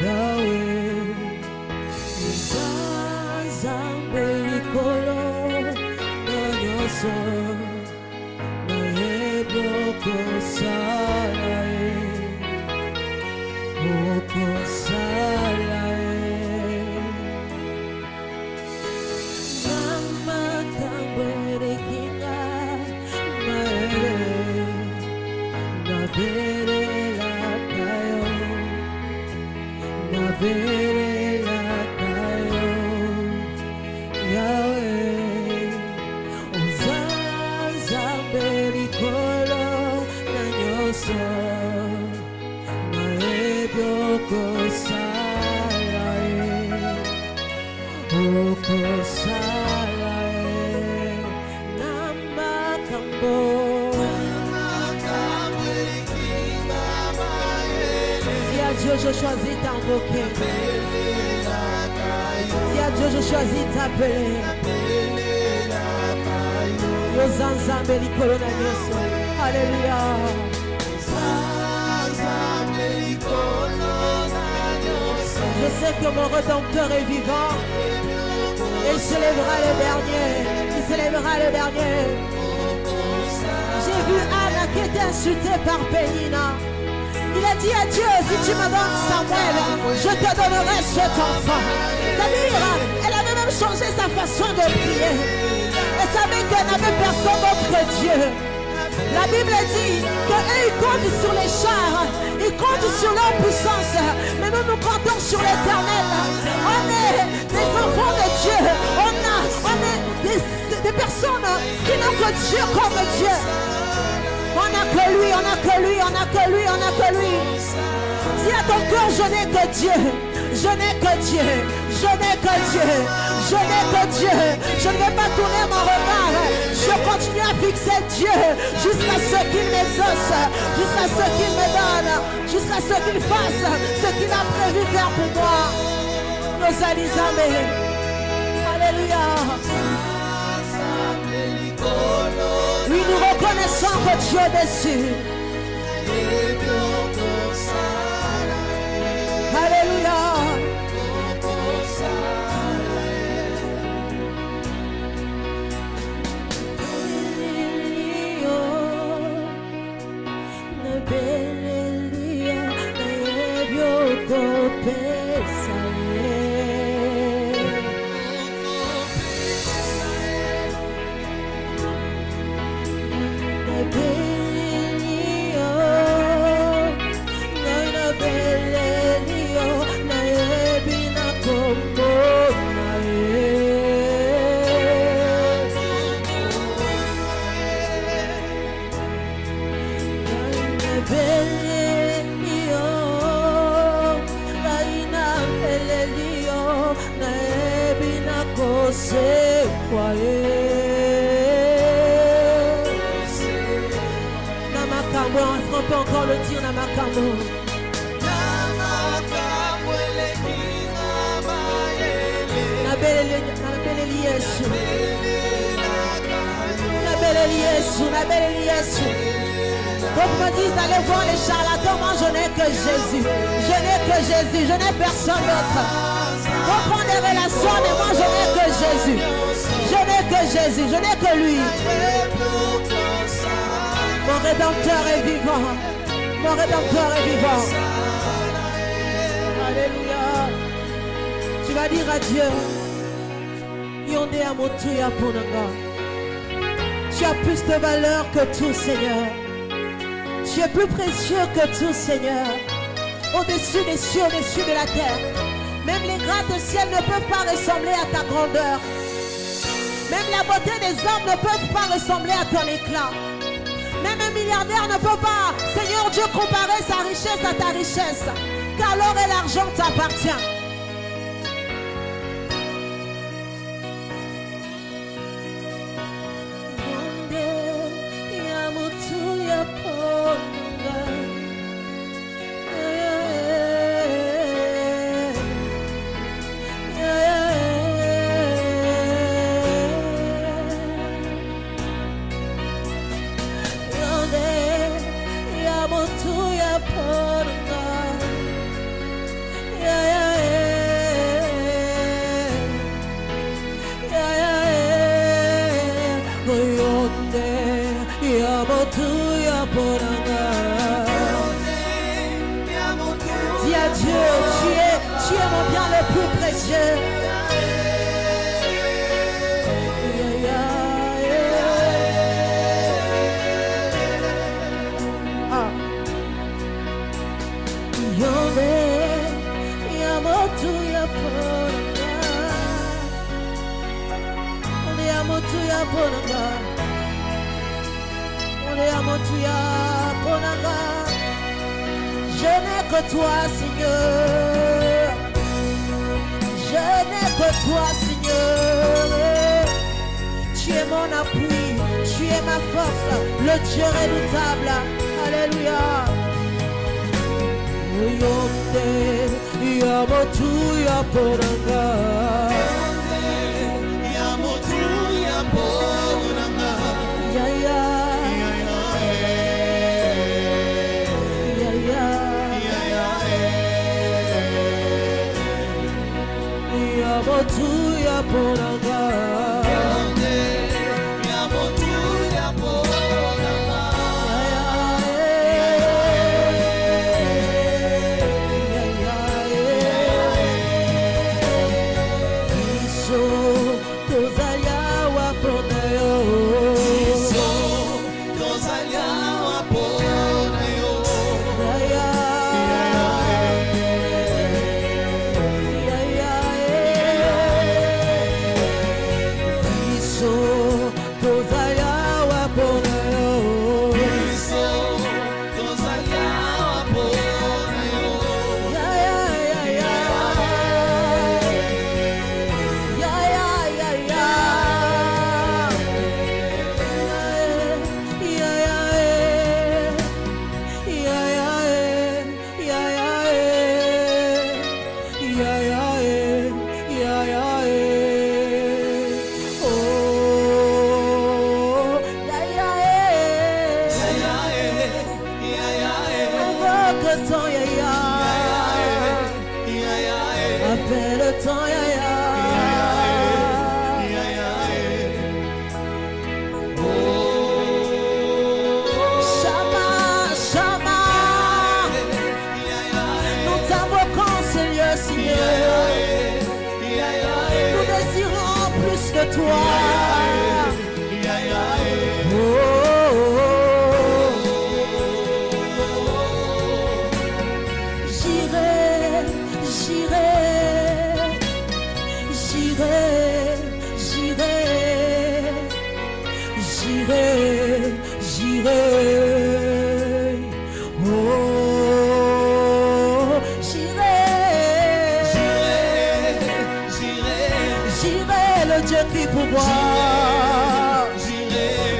Yahweh, Nzambe likolo na nyonso, nayebi okosala okosala na makambo elekinga mayele nabelelaka yo nabelelaka yo Yahweh, Nzambe likolo na nyonso, nayebi okosala okosala na makambo Dis à Dieu, je choisis t'invoquer. Dis à Dieu, je choisis t'appeler. Yozanzambe likolo na nyonso. Alléluia. Je sais que mon Rédempteur est vivant. Et il s'élèvera le dernier. Il s'élèvera le dernier. J'ai vu Anna qui était insultée par Pénina. Il a dit à Dieu, si tu me donnes Samuel, je te donnerai cet enfant. C'est-à-dire, elle avait même changé sa façon de prier. Elle savait qu'elle n'avait personne d'autre que Dieu. La Bible dit qu'eux, ils comptent sur les chars, ils comptent sur leur puissance, mais nous nous comptons sur l'Éternel. On est des enfants de Dieu, on est des personnes qui n'ont que Dieu comme Dieu. On n'a que lui, on n'a que lui, on n'a que lui, on n'a que lui. Dis à ton cœur, je n'ai que Dieu, je n'ai que Dieu, je n'ai que Dieu, je n'ai que Dieu. Je ne vais pas tourner mon regard, je continue à fixer Dieu jusqu'à ce qu'il m'exauce, jusqu'à ce qu'il me donne, jusqu'à ce qu'il fasse ce qu'il a prévu faire pour moi. Nos alizame. Alléluia. Oui, nous reconnaissons que Dieu est dessus. Alléluia. On peut encore le dire, Namakamo. Nabeleli Yesu. Nabeleli Yesu, Nabeleli Yesu. Donc me disent d'aller voir les charlatans, moi je n'ai que Jésus. Je n'ai que Jésus, je n'ai personne d'autre. Reprends des relations, mais moi je n'ai que Jésus. Je n'ai que Jésus, je n'ai que lui. Mon Rédempteur est vivant. Mon Rédempteur est vivant. Alléluia. Tu vas dire à Dieu, Yonde Amotuya Ponanga. Tu as plus de valeur que tout, Seigneur. Tu es plus précieux que tout, Seigneur. Au-dessus des cieux, au-dessus de la terre. Même les gratte-ciel ne peuvent pas ressembler à ta grandeur. Même la beauté des hommes ne peuvent pas ressembler à ton éclat. Même un milliardaire ne peut pas, Seigneur Dieu, comparer sa richesse à ta richesse. Car l'or et l'argent t'appartiennent. plus précieux. Je n'ai que toi, Seigneur. Je n'ai que toi, Seigneur. Tu es mon appui, tu es ma force, le Dieu redoutable. Alléluia.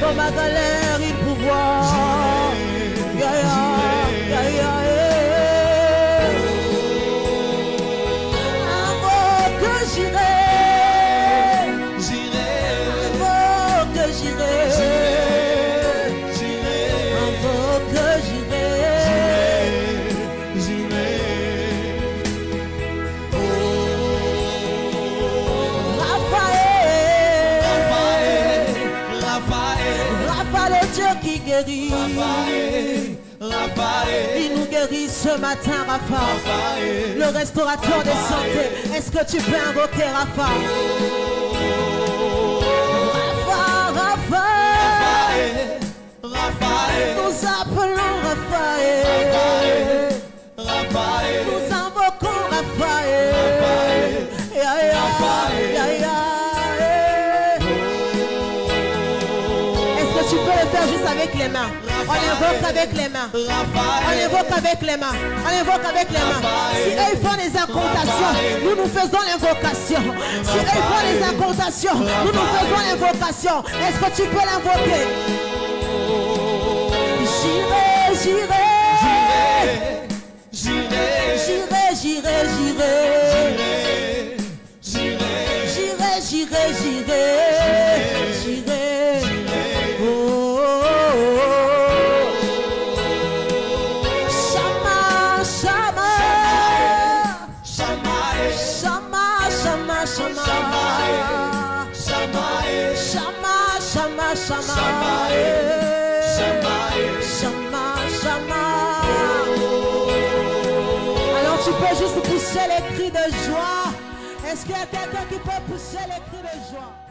Dans ma galère, il pouvoir. Il nous guérit ce matin, Rapha. Le restaurateur des santé. Est-ce que tu peux invoquer Rapha? Rapha. Nous appelons Raphaël. Nous invoquons Raphaël. Est-ce que tu peux le faire juste avec les mains? On invoque avec les mains. On invoque avec les mains. On invoque avec les mains. Si eux ils font les incantations, nous nous faisons l'invocation. Si eux ils font les incantations, nous nous faisons l'invocation. Est-ce que tu peux l'invoquer? J'irai. Alors tu peux juste pousser les cris de joie. Est-ce qu'il y a quelqu'un qui peut pousser les cris de joie?